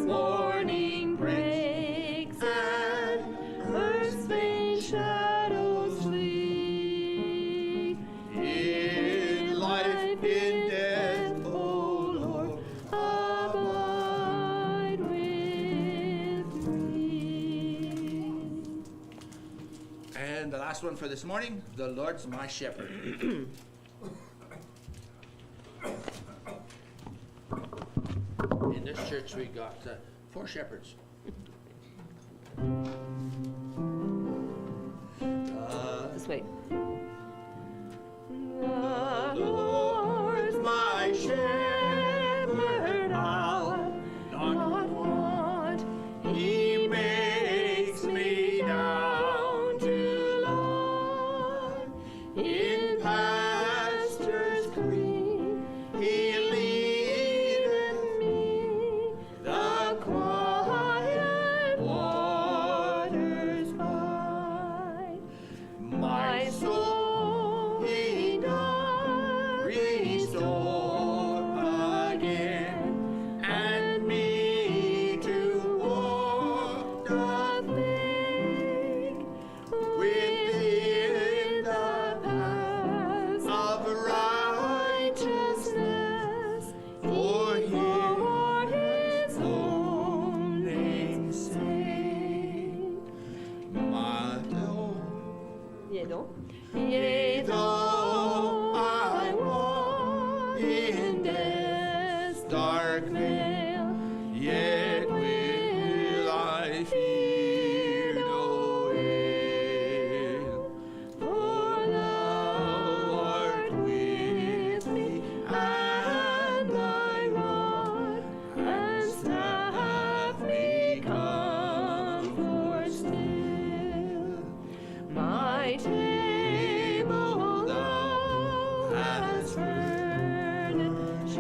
morning breaks and earth's faint shadows flee. In life, in death, O Lord, abide with me. And the last one for this morning, the Lord's my shepherd. In this church we got 4 shepherds. This way. The Lord's my shepherd, I'll not want. He makes me down to lie in pastures green. He leadeth me the quiet waters by. My soul he doth restore again, and me to walk doth make within the paths of righteousness for his own name's sake. My Yea, though I walk in death's dark vale, yet will I fear no ill. For thou art with me, and thy rod and staff me comfort still. My table thou hast furnished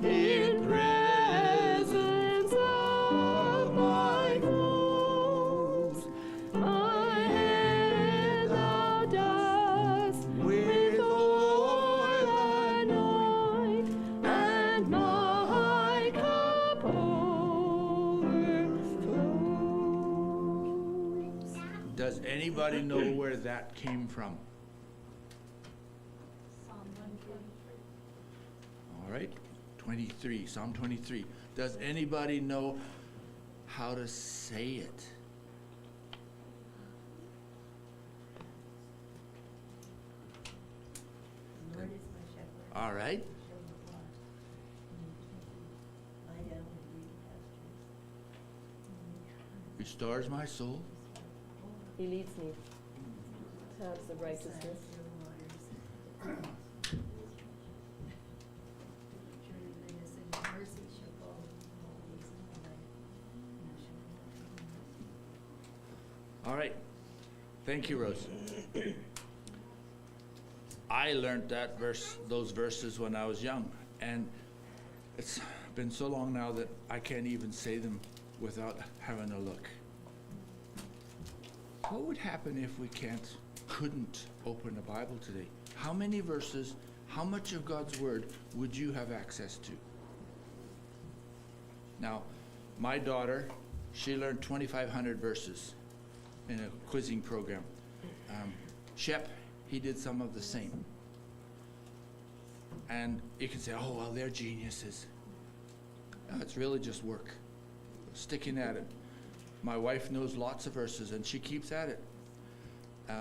in presence of my foes. My head thou dost with oil anoint, and my cup overflows. Does anybody know where that came from? All right, 23, Psalm 23. Does anybody know how to say it? The Lord is my shepherd. All right. I shall not want. Lie down in green pastures. Restores my soul. He leads me to paths of righteousness. Still waters. Surely goodness and mercy shall follow me all the days of my life, and I shall dwell in the house. All right. Thank you, Rose. I learned those verses when I was young, and it's been so long now that I can't even say them without having a look. What would happen if we couldn't open a Bible today? How many verses, how much of God's Word would you have access to? Now, my daughter, she learned 2,500 verses in a quizzing program. Shep, he did some of the same. And you can say, oh, well, they're geniuses. No, it's really just work, sticking at it. My wife knows lots of verses, and she keeps at it.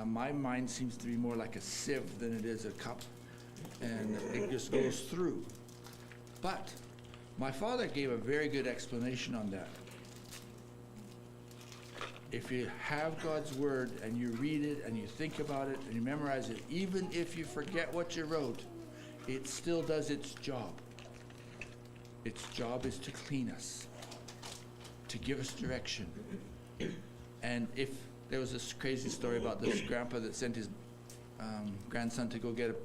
My mind seems to be more like a sieve than it is a cup, and it just goes through. But my father gave a very good explanation on that. If you have God's Word and you read it and you think about it and you memorize it, even if you forget what you wrote, it still does its job. Its job is to clean us, to give us direction. And if there was this crazy story about this grandpa that sent his grandson to go get a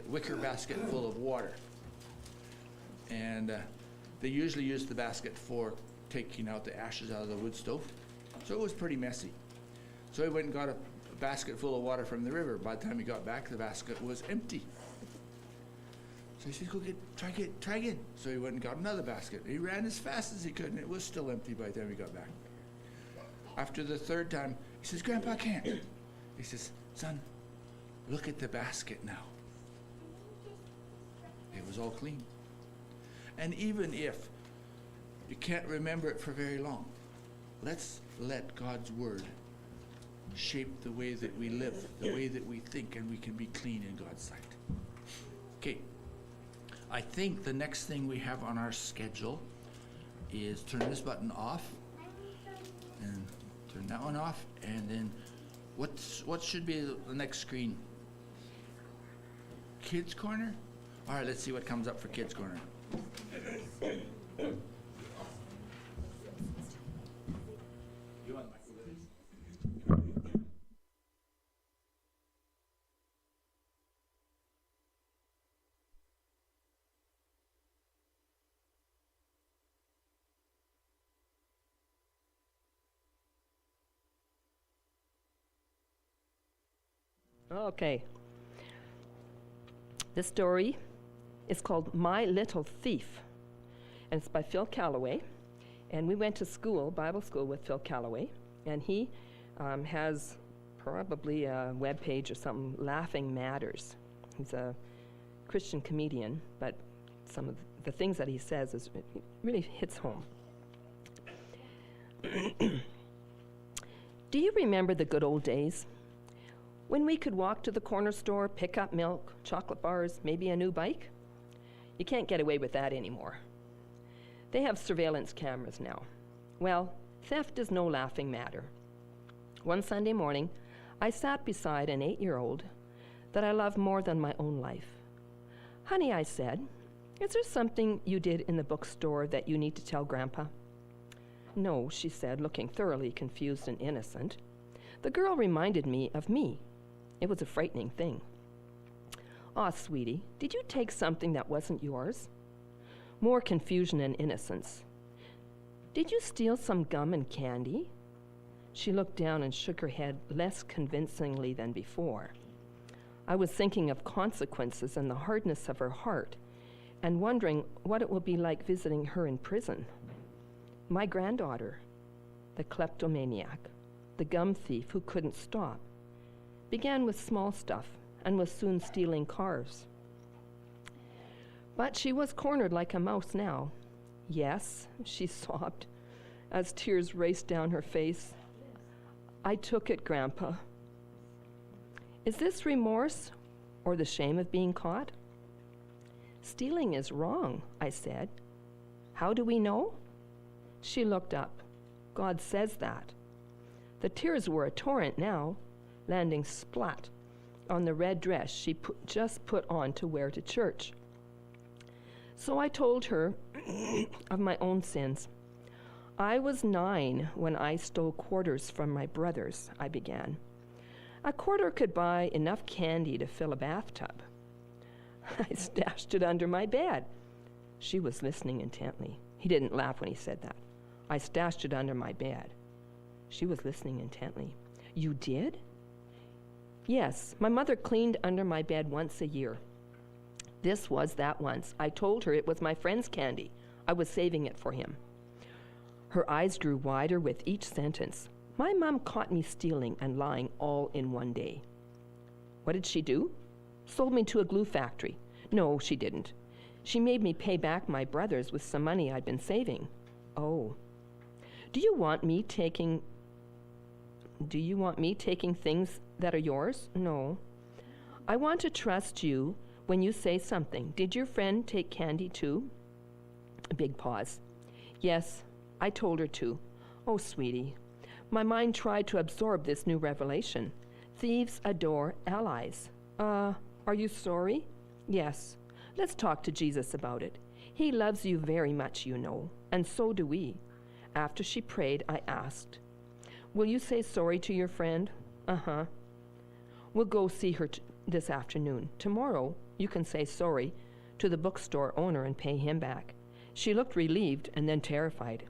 wicker basket full of water. And they usually use the basket for taking out the ashes out of the wood stove. So it was pretty messy. So he went and got a basket full of water from the river. By the time he got back, the basket was empty. So he said, try again. So he went and got another basket. He ran as fast as he could, and it was still empty by the time he got back. After the third time, he says, Grandpa, I can't. He says, son, look at the basket now. It was all clean. And even if you can't remember it for very long, let's let God's word shape the way that we live, the way that we think, and we can be clean in God's sight. Okay. I think the next thing we have on our schedule is turn this button off and turn that one off, and then what should be the next screen? Kids Corner? All right, let's see what comes up for Kids Corner. You want Okay. This story is called My Little Thief, and it's by Phil Callaway. And we went to school, Bible school, with Phil Callaway, and he has probably a web page or something, Laughing Matters. He's a Christian comedian, but some of the things that he says it really hits home. Do you remember the good old days? When we could walk to the corner store, pick up milk, chocolate bars, maybe a new bike? You can't get away with that anymore. They have surveillance cameras now. Well, theft is no laughing matter. One Sunday morning, I sat beside an 8-year-old that I love more than my own life. Honey, I said, is there something you did in the bookstore that you need to tell Grandpa? No, she said, looking thoroughly confused and innocent. The girl reminded me of me. It was a frightening thing. Aw, sweetie, did you take something that wasn't yours? More confusion and innocence. Did you steal some gum and candy? She looked down and shook her head less convincingly than before. I was thinking of consequences and the hardness of her heart, and wondering what it will be like visiting her in prison. My granddaughter, the kleptomaniac, the gum thief who couldn't stop, began with small stuff and was soon stealing cars. But she was cornered like a mouse now. Yes, she sobbed as tears raced down her face. I took it, Grandpa. Is this remorse or the shame of being caught? Stealing is wrong, I said. How do we know? She looked up. God says that. The tears were a torrent now, landing splat on the red dress she just put on to wear to church. So I told her of my own sins. I was 9 when I stole quarters from my brothers, I began. A quarter could buy enough candy to fill a bathtub. I stashed it under my bed. She was listening intently. He didn't laugh when he said that. I stashed it under my bed. She was listening intently. You did? Yes, my mother cleaned under my bed once a year. This was that once. I told her it was my friend's candy. I was saving it for him. Her eyes grew wider with each sentence. My mom caught me stealing and lying all in one day. What did she do? Sold me to a glue factory. No, she didn't. She made me pay back my brothers with some money I'd been saving. Oh. Do you want me taking things that are yours? No. I want to trust you when you say something. Did your friend take candy too? A big pause. Yes, I told her to. Oh, sweetie. My mind tried to absorb this new revelation. Thieves adore allies. Are you sorry? Yes. Let's talk to Jesus about it. He loves you very much, you know, and so do we. After she prayed, I asked, will you say sorry to your friend? Uh-huh. We'll go see her this afternoon. Tomorrow, you can say sorry to the bookstore owner and pay him back. She looked relieved and then terrified.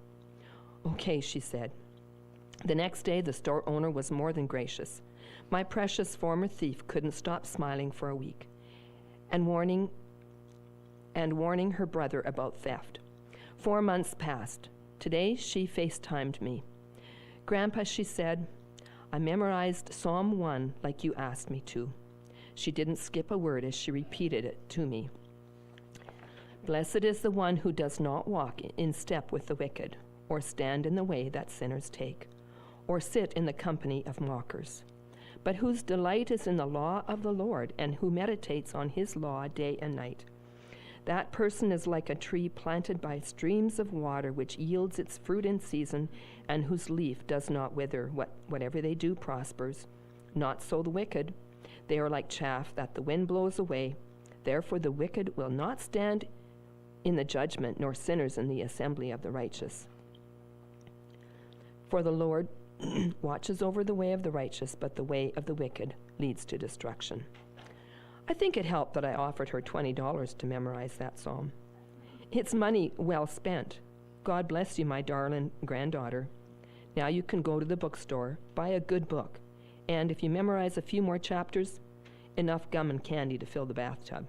Okay, she said. The next day, the store owner was more than gracious. My precious former thief couldn't stop smiling for a week. And warning and warning her brother about theft. 4 months passed. Today, she FaceTimed me. "Grandpa," she said, "I memorized Psalm 1 like you asked me to." She didn't skip a word as she repeated it to me. "Blessed is the one who does not walk in step with the wicked, or stand in the way that sinners take, or sit in the company of mockers, but whose delight is in the law of the Lord, and who meditates on his law day and night. That person is like a tree planted by streams of water, which yields its fruit in season, and whose leaf does not wither. Whatever they do prospers. Not so the wicked. They are like chaff that the wind blows away. Therefore the wicked will not stand in the judgment, nor sinners in the assembly of the righteous. For the Lord watches over the way of the righteous, but the way of the wicked leads to destruction." I think it helped that I offered her $20 to memorize that psalm. It's money well spent. God bless you, my darling granddaughter. Now you can go to the bookstore, buy a good book, and if you memorize a few more chapters, enough gum and candy to fill the bathtub.